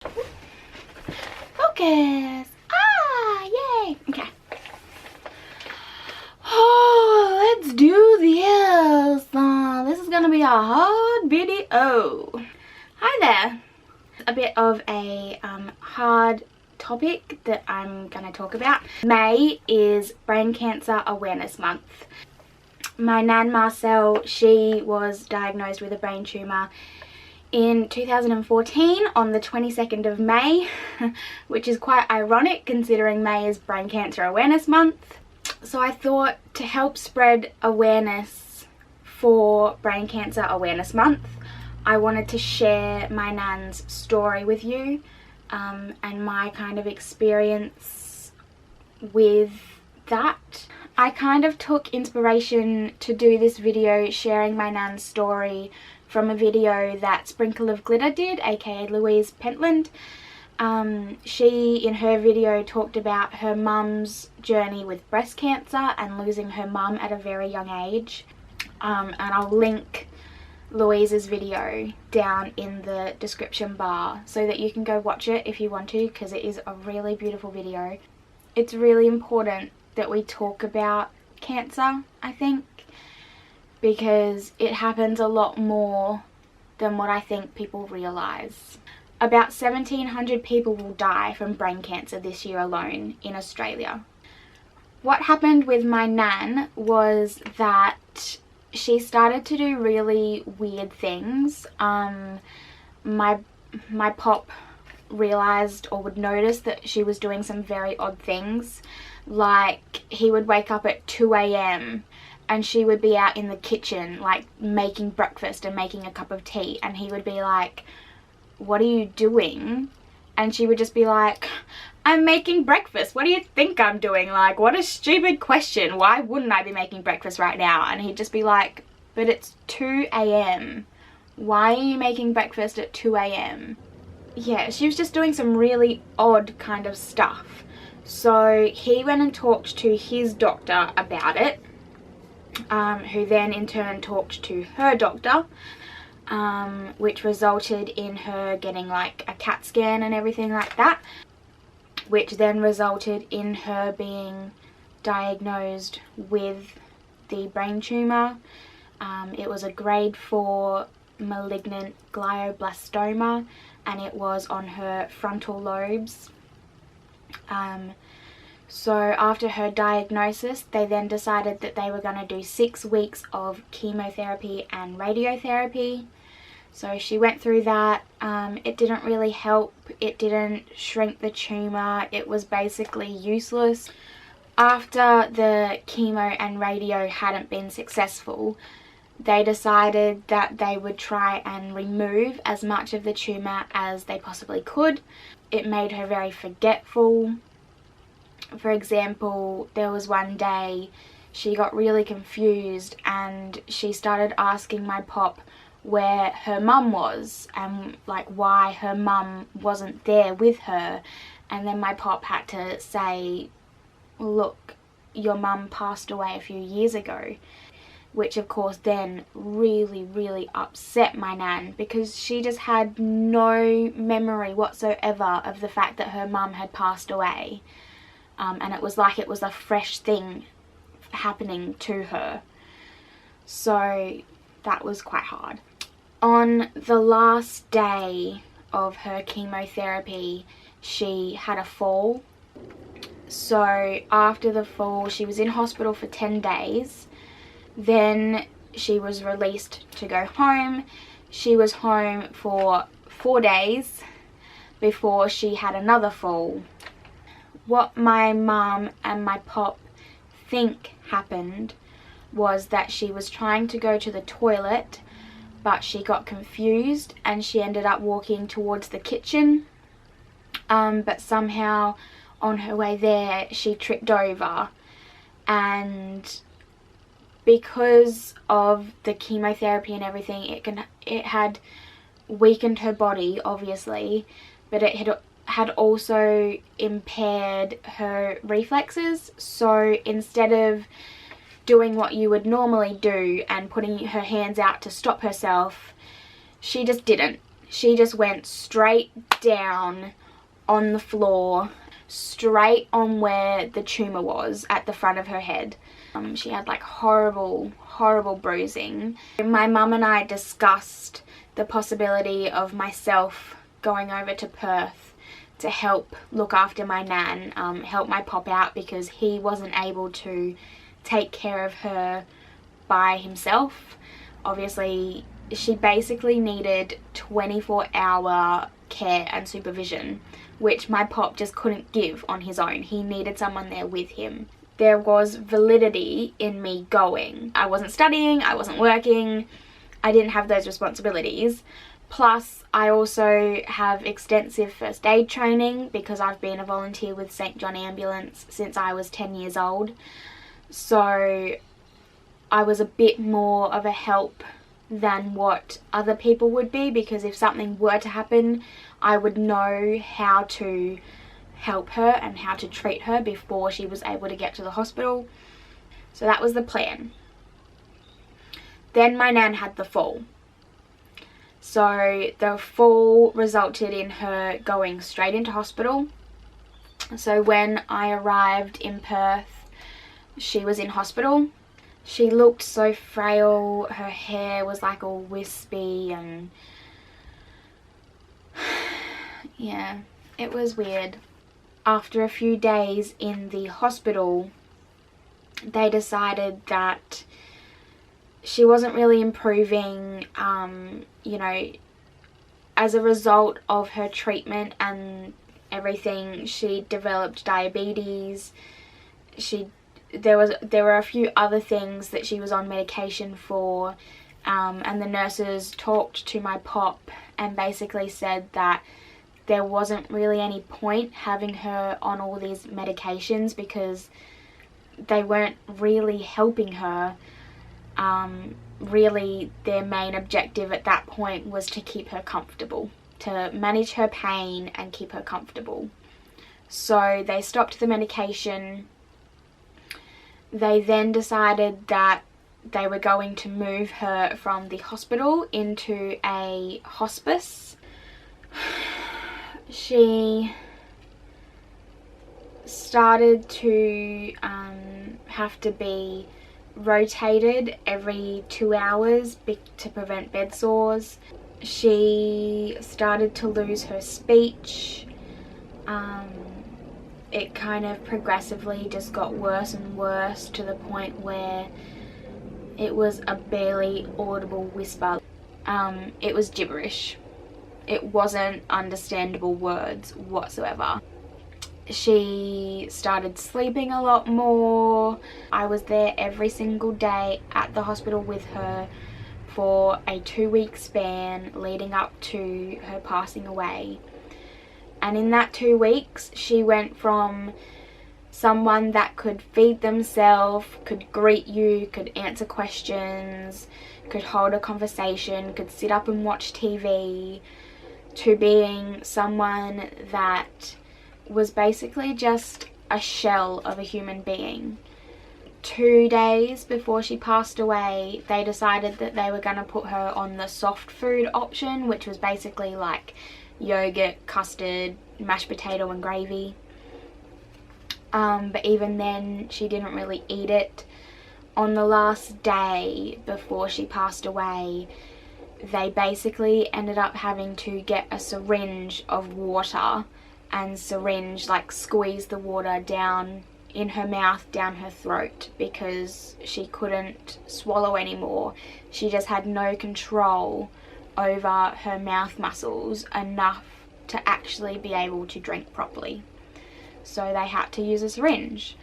Focus. Ah, yay. Okay. Oh, let's do this. This is gonna be a hard video. Hi there. A bit of a hard topic that I'm gonna talk about. May is Brain Cancer Awareness Month. My nan Marcel, she was diagnosed with a brain tumour in 2014 on the 22nd of May, which is quite ironic considering May is Brain Cancer Awareness Month. So I thought to help spread awareness for Brain Cancer Awareness Month, I wanted to share my nan's story with you and my kind of experience with that. I kind of took inspiration to do this video sharing my nan's story from a video that Sprinkle of Glitter did, aka Louise Pentland. She, in her video, talked about her mum's journey with breast cancer and losing her mum at a very young age. And I'll link Louise's video down in the description bar so that you can go watch it if you want to, because it is a really beautiful video. It's really important that we talk about cancer, I think, because it happens a lot more than what I think people realise. About 1,700 people will die from brain cancer this year alone in Australia. What happened with my nan was that she started to do really weird things. My pop realised or would notice that she was doing some very odd things. Like, he would wake up at 2 AM and she would be out in the kitchen, like, making breakfast and making a cup of tea, and he would be like, "What are you doing?" And she would just be like, "I'm making breakfast. What do you think I'm doing? Like, what a stupid question. Why wouldn't I be making breakfast right now?" And he'd just be like, "But it's 2 AM. Why are you making breakfast at 2 AM? Yeah, she was just doing some really odd kind of stuff. So he went and talked to his doctor about it, who then in turn talked to her doctor, which resulted in her getting like a CAT scan and everything like that, which then resulted in her being diagnosed with the brain tumour. It was a grade 4 malignant glioblastoma, and it was on her frontal lobes. So after her diagnosis, they then decided that they were going to do 6 weeks of chemotherapy and radiotherapy. So she went through that. It didn't really help. It didn't shrink the tumour. It was basically useless. After the chemo and radio hadn't been successful, they decided that they would try and remove as much of the tumour as they possibly could. It made her very forgetful. For example, there was one day she got really confused and she started asking my pop where her mum was and like why her mum wasn't there with her. And then my pop had to say, "Look, your mum passed away a few years ago," which of course then really upset my nan, because she just had no memory whatsoever of the fact that her mum had passed away. And it was like it was a fresh thing happening to her. So that was quite hard. On the last day of her chemotherapy, she had a fall. So after the fall, she was in hospital for 10 days. Then she was released to go home. She was home for 4 days before she had another fall. What my mum and my pop think happened was that she was trying to go to the toilet, but she got confused and she ended up walking towards the kitchen. But somehow on her way there she tripped over, and because of the chemotherapy and everything, it had weakened her body, obviously, but it had also impaired her reflexes. So instead of doing what you would normally do and putting her hands out to stop herself, she just didn't. She just went straight down on the floor, straight on where the tumour was at the front of her head. She had like horrible bruising. My mum and I discussed the possibility of myself going over to Perth to help look after my nan, help my pop out, because he wasn't able to take care of her by himself. Obviously, she basically needed 24-hour care and supervision, which my pop just couldn't give on his own. He needed someone there with him. There was validity in me going. I wasn't studying, I wasn't working, I didn't have those responsibilities. Plus, I also have extensive first aid training because I've been a volunteer with St. John Ambulance since I was 10 years old. So I was a bit more of a help than what other people would be, because if something were to happen, I would know how to help her and how to treat her before she was able to get to the hospital. So that was the plan. Then my nan had the fall. So the fall resulted in her going straight into hospital. So when I arrived in Perth, she was in hospital. She looked so frail, her hair was like all wispy, and yeah, it was weird. After a few days in the hospital, they decided that she wasn't really improving, you know, as a result of her treatment and everything. She developed diabetes. There were a few other things that she was on medication for, and the nurses talked to my pop and basically said that there wasn't really any point having her on all these medications because they weren't really helping her. Really, their main objective at that point was to keep her comfortable, to manage her pain and keep her comfortable. So they stopped the medication. They then decided that they were going to move her from the hospital into a hospice. She started to have to be rotated every 2 hours to prevent bed sores. She started to lose her speech. It kind of progressively just got worse and worse to the point where it was a barely audible whisper. It was gibberish. It wasn't understandable words whatsoever. She started sleeping a lot more. I was there every single day at the hospital with her for a 2-week span leading up to her passing away. And in that 2 weeks, she went from someone that could feed themselves, could greet you, could answer questions, could hold a conversation, could sit up and watch TV, to being someone that was basically just a shell of a human being. 2 days before she passed away, they decided that they were going to put her on the soft food option, which was basically like yogurt, custard, mashed potato and gravy. But even then, she didn't really eat it. On the last day before she passed away, they basically ended up having to get a syringe of water and squeeze the water down in her mouth, down her throat, because she couldn't swallow anymore. She just had no control over her mouth muscles enough to actually be able to drink properly. So they had to use a syringe.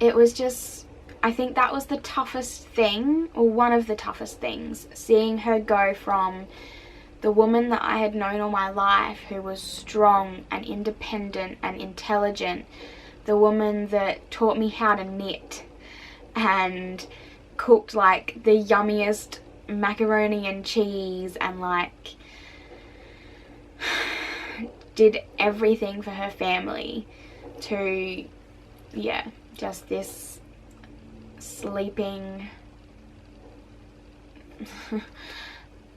It was just, I think that was the toughest thing, or one of the toughest things, seeing her go from the woman that I had known all my life, who was strong and independent and intelligent, the woman that taught me how to knit and cooked like the yummiest macaroni and cheese and like did everything for her family, to, yeah, just this sleeping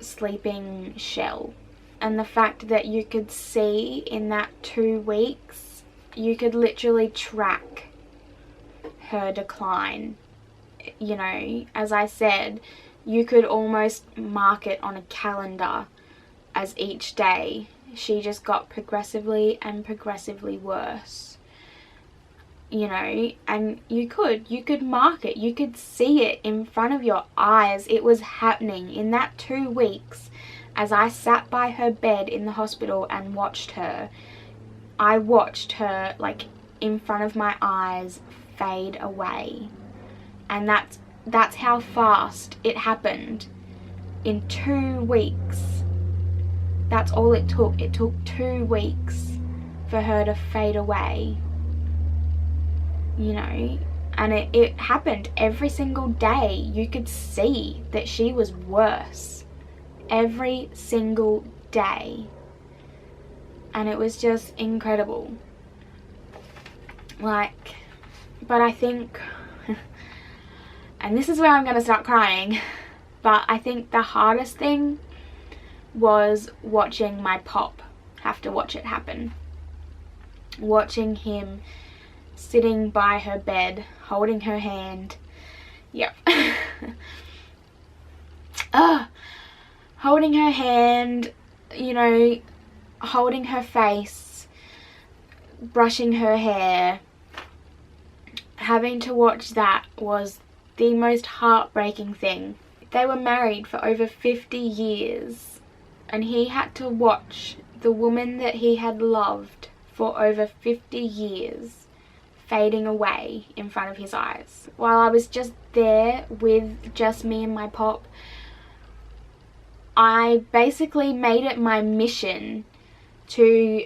sleeping shell. And the fact that you could see in that 2 weeks, you could literally track her decline. You know, as I said, you could almost mark it on a calendar as each day she just got progressively and progressively worse. You know, and you could mark it, you could see it in front of your eyes. It was happening in that 2 weeks. As I sat by her bed in the hospital and watched her, I watched her like in front of my eyes fade away. And that's how fast it happened. In 2 weeks. That's all it took. It took 2 weeks for her to fade away. You know, and it happened every single day. You could see that she was worse every single day, and it was just incredible. Like, but I think, and this is where I'm gonna start crying, but I think the hardest thing was watching my pop have to watch it happen. Watching him sitting by her bed, holding her hand. Yep. Holding her hand, you know, holding her face, brushing her hair. Having to watch that was the most heartbreaking thing. They were married for over 50 years, and he had to watch the woman that he had loved for over 50 years fading away in front of his eyes. While I was just there with just me and my pop, I basically made it my mission to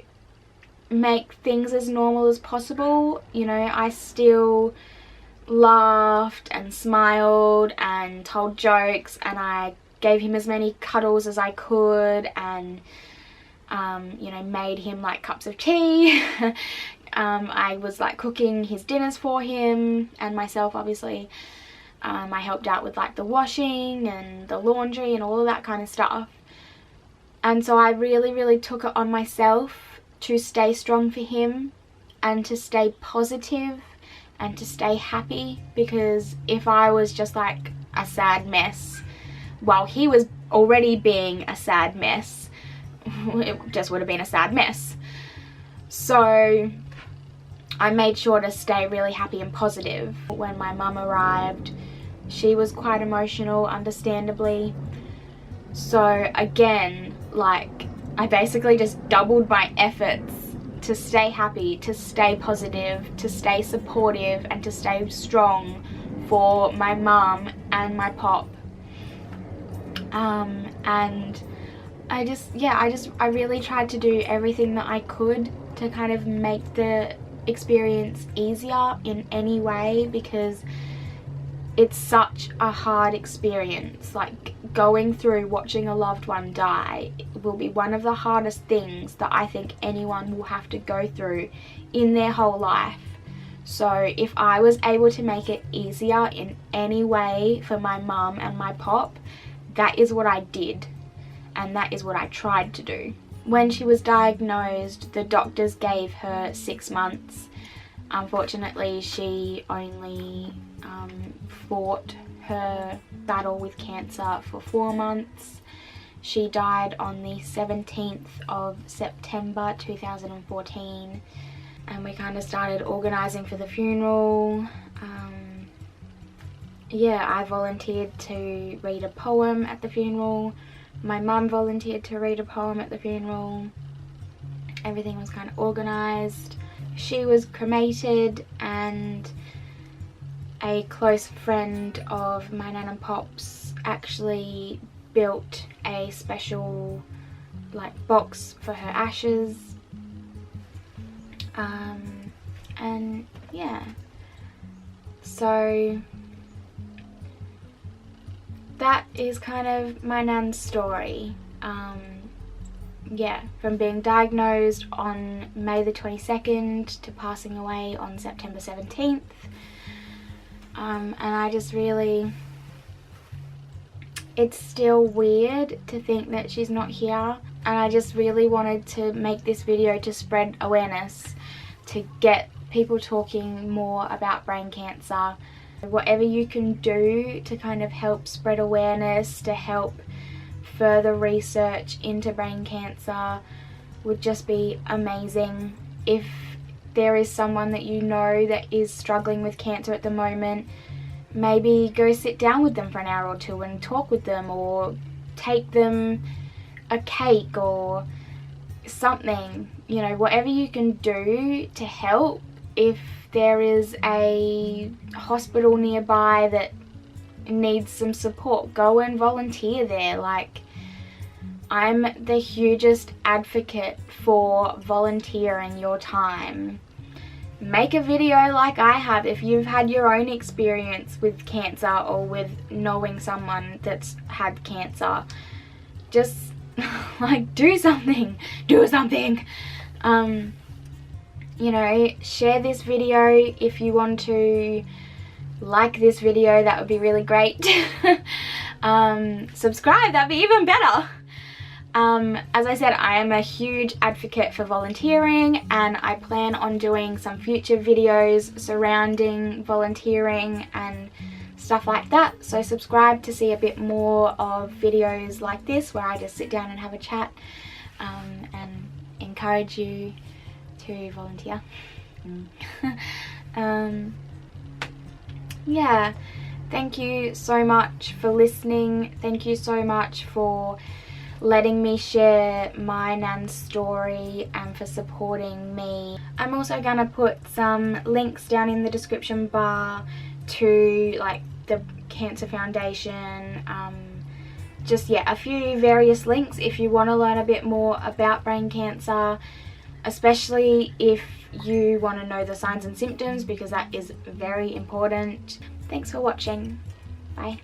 make things as normal as possible. You know, I still laughed and smiled and told jokes, and I gave him as many cuddles as I could, and you know, made him like cups of tea. I was like cooking his dinners for him and myself, obviously. I helped out with like the washing and the laundry and all of that kind of stuff. And so I really took it on myself to stay strong for him and to stay positive and to stay happy, because if I was just like a sad mess while he was already being a sad mess, it just would have been a sad mess. So I made sure to stay really happy and positive. When my mum arrived, she was quite emotional, understandably. So again, like, I basically just doubled my efforts to stay happy, to stay positive, to stay supportive, and to stay strong for my mum and my pop. And I really tried to do everything that I could to kind of make the experience easier in any way, because it's such a hard experience. Like, going through watching a loved one die will be one of the hardest things that I think anyone will have to go through in their whole life. So if I was able to make it easier in any way for my mum and my pop, that is what I did, and that is what I tried to do. When she was diagnosed, the doctors gave her 6 months. Unfortunately, she only fought her battle with cancer for 4 months. She died on the 17th of September 2014, and we kind of started organising for the funeral. Yeah, I volunteered to read a poem at the funeral. My mum volunteered to read a poem at the funeral. Everything was kind of organised. She was cremated, and a close friend of my nan and pop's actually built a special like box for her ashes. And yeah, so that is kind of my nan's story. Yeah, from being diagnosed on May the 22nd to passing away on September 17th. And I just really it's still weird to think that she's not here, and I just really wanted to make this video to spread awareness, to get people talking more about brain cancer. Whatever you can do to kind of help spread awareness, to help further research into brain cancer would just be amazing. If there is someone that you know that is struggling with cancer at the moment, maybe go sit down with them for an hour or two and talk with them, or take them a cake or something, you know, whatever you can do to help. If there is a hospital nearby that needs some support, go and volunteer there. Like, I'm the hugest advocate for volunteering your time. Make a video like I have if you've had your own experience with cancer or with knowing someone that's had cancer. Just like do something. You know, share this video if you want to. Like this video, that would be really great. Subscribe, that'd be even better. As I said, I am a huge advocate for volunteering, and I plan on doing some future videos surrounding volunteering and stuff like that. So subscribe to see a bit more of videos like this where I just sit down and have a chat, and encourage you to volunteer. Yeah, thank you so much for listening. Thank you so much for letting me share my nan's story and for supporting me. I'm also gonna put some links down in the description bar to like the Cancer Foundation, just a few various links if you want to learn a bit more about brain cancer, especially if you want to know the signs and symptoms, because that is very important. Thanks for watching. Bye.